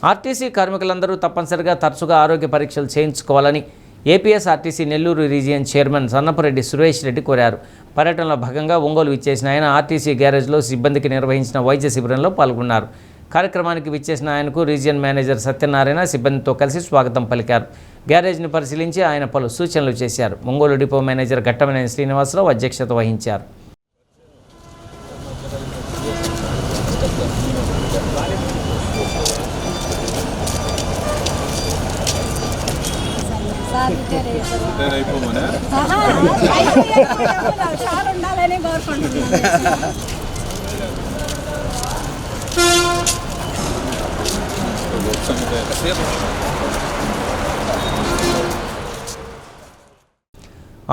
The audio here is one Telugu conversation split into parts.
ఆర్టీసీ కార్మికులందరూ తప్పనిసరిగా తరచుగా ఆరోగ్య పరీక్షలు చేయించుకోవాలని APSRTC Nellore region chairman Sannapureddy Suresh Reddy కోరారు. పర్యటనలో భాగంగా ఒంగోలు విచ్చేసిన ఆయన ఆర్టీసీ గ్యారేజ్లో సిబ్బందికి నిర్వహించిన వైద్య శిబిరంలో పాల్గొన్నారు. కార్యక్రమానికి విచ్చేసిన ఆయనకు రీజియన్ మేనేజర్ సత్యనారాయణ సిబ్బందితో కలిసి స్వాగతం పలికారు. గ్యారేజ్ని పరిశీలించి ఆయన పలు సూచనలు చేశారు. ఒంగోలు డిపో మేనేజర్ ఘట్టమనేని శ్రీనివాసరావు అధ్యక్షత వహించారు.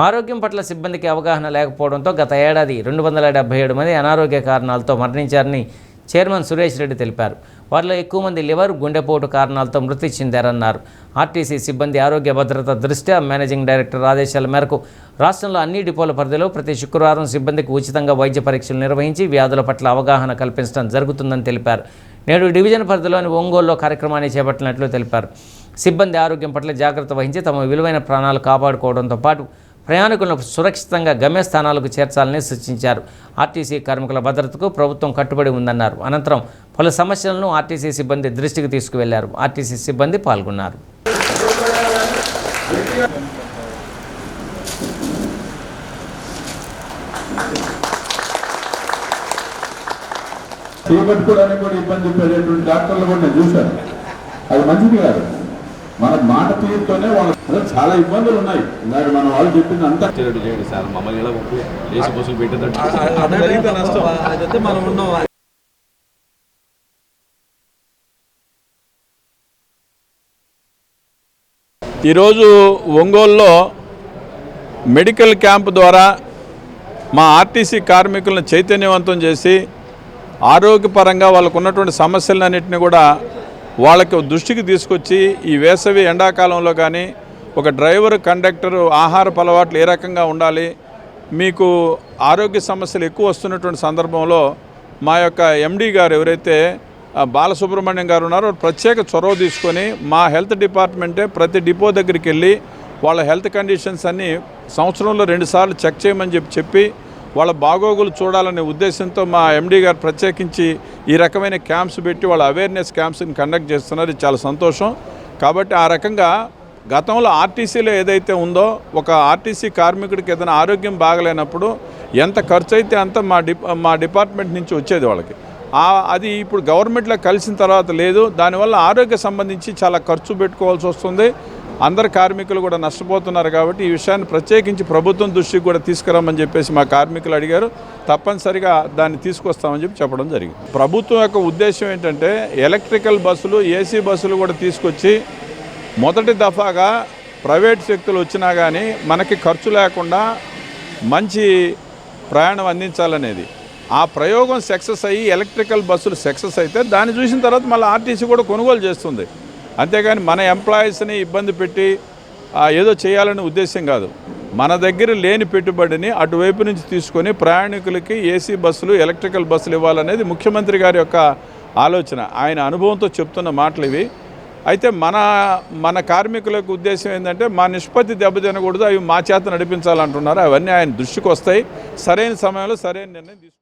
ఆరోగ్యం పట్ల సిబ్బందికి అవగాహన లేకపోవడంతో గత ఏడాది 277 మంది అనారోగ్య కారణాలతో మరణించారని చైర్మన్ సురేష్ రెడ్డి తెలిపారు. వారిలో ఎక్కువ మంది లివర్, గుండెపోటు కారణాలతో మృతి చెందారన్నారు. ఆర్టీసీ సిబ్బంది ఆరోగ్య భద్రత దృష్ట్యా మేనేజింగ్ డైరెక్టర్ ఆదేశాల మేరకు రాష్ట్రంలో అన్ని డిపోల పరిధిలో ప్రతి శుక్రవారం సిబ్బందికి ఉచితంగా వైద్య పరీక్షలు నిర్వహించి వ్యాధుల పట్ల అవగాహన కల్పించడం జరుగుతుందని తెలిపారు. నేడు డివిజన్ పరిధిలోని ఒంగోలులో కార్యక్రమాన్ని చేపట్టినట్లు తెలిపారు. సిబ్బంది ఆరోగ్యం పట్ల జాగ్రత్త వహించి తమ విలువైన ప్రాణాలు కాపాడుకోవడంతో పాటు ప్రయాణికులను సురక్షితంగా గమ్యస్థానాలకు చేర్చాలని సూచించారు. ఆర్టీసీ కార్మికుల భద్రతకు ప్రభుత్వం కట్టుబడి ఉందన్నారు. అనంతరం పలు సమస్యలను ఆర్టీసీ సిబ్బంది దృష్టికి తీసుకువెళ్లారు. ఆర్టీసీ సిబ్బంది పాల్గొన్నారు. చేపట్టుకోవడానికి కూడా ఇబ్బంది పడేటువంటి డాక్టర్లు కూడా నేను చూశాను. అది మంచిది కాదు. మన మాట తీరుతోనే వాళ్ళు చాలా ఇబ్బందులు ఉన్నాయి. ఇందాక మన వాళ్ళు చెప్పింది అంతా సార్ మమ్మల్ని ఇలా ఏసీ బస్సులు పెట్టేటట్టు మనం ఉన్నాం. ఈరోజు ఒంగోలులో మెడికల్ క్యాంప్ ద్వారా మా ఆర్టీసీ కార్మికులను చైతన్యవంతం చేసి ఆరోగ్యపరంగా వాళ్ళకు ఉన్నటువంటి సమస్యలన్నింటినీ కూడా వాళ్ళకి దృష్టికి తీసుకొచ్చి ఈ వేసవి ఎండాకాలంలో కానీ ఒక డ్రైవర్, కండక్టరు ఆహారపు అలవాట్లు ఏ రకంగా ఉండాలి, మీకు ఆరోగ్య సమస్యలు ఎక్కువ వస్తున్నటువంటి సందర్భంలో మా యొక్క ఎండీ గారు ఎవరైతే బాలసుబ్రహ్మణ్యం గారు ఉన్నారో ప్రత్యేక చొరవ తీసుకొని మా హెల్త్ డిపార్ట్మెంటే ప్రతి డిపో దగ్గరికి వెళ్ళి వాళ్ళ హెల్త్ కండిషన్స్ అన్నీ సంవత్సరంలో 2 సార్లు చెక్ చేయమని చెప్పి వాళ్ళ బాగోగులు చూడాలనే ఉద్దేశంతో మా ఎండీ గారు ప్రత్యేకించి ఈ రకమైన క్యాంప్స్ పెట్టి వాళ్ళ అవేర్నెస్ క్యాంప్స్ని కండక్ట్ చేస్తున్నారు. ఇది చాలా సంతోషం. కాబట్టి ఆ రకంగా గతంలో ఆర్టీసీలో ఏదైతే ఉందో ఒక ఆర్టీసీ కార్మికుడికి ఏదైనా ఆరోగ్యం బాగలేనప్పుడు ఎంత ఖర్చు అయితే అంత మా డిపార్ట్మెంట్ నుంచి వచ్చేది వాళ్ళకి. అది ఇప్పుడు గవర్నమెంట్లో కలిసిన తర్వాత లేదు. దానివల్ల ఆరోగ్య సంబంధించి చాలా ఖర్చు పెట్టుకోవాల్సి వస్తుంది. అందరు కార్మికులు కూడా నష్టపోతున్నారు. కాబట్టి ఈ విషయాన్ని ప్రత్యేకించి ప్రభుత్వం దృష్టికి కూడా తీసుకురామని చెప్పేసి మా కార్మికులు అడిగారు. తప్పనిసరిగా దాన్ని తీసుకొస్తామని చెప్పడం జరిగింది. ప్రభుత్వం యొక్క ఉద్దేశం ఏంటంటే ఎలక్ట్రికల్ బస్సులు, ఏసీ బస్సులు కూడా తీసుకొచ్చి మొదటి దఫాగా ప్రైవేట్ శక్తులు వచ్చినా కానీ మనకి ఖర్చు లేకుండా మంచి ప్రయాణం అందించాలనేది. ఆ ప్రయోగం సక్సెస్ అయ్యి ఎలక్ట్రికల్ బస్సులు సక్సెస్ అయితే దాన్ని చూసిన తర్వాత మళ్ళీ ఆర్టీసీ కూడా కొనుగోలు చేస్తుంది. అంతేగాని మన ఎంప్లాయీస్ని ఇబ్బంది పెట్టి ఏదో చేయాలనే ఉద్దేశం కాదు. మన దగ్గర లేని పెట్టుబడిని అటువైపు నుంచి తీసుకొని ప్రయాణికులకి ఏసీ బస్సులు, ఎలక్ట్రికల్ బస్సులు ఇవ్వాలనేది ముఖ్యమంత్రి గారి యొక్క ఆలోచన. ఆయన అనుభవంతో చెప్తున్న మాటలు ఇవి. అయితే మన కార్మికులకు ఉద్దేశం ఏంటంటే మా నిష్పత్తి దెబ్బతినకూడదు, అవి మా చేత నడిపించాలంటున్నారు. అవన్నీ ఆయన దృష్టికి వస్తాయి. సరైన సమయంలో సరైన నిర్ణయం తీసుకుంటారు.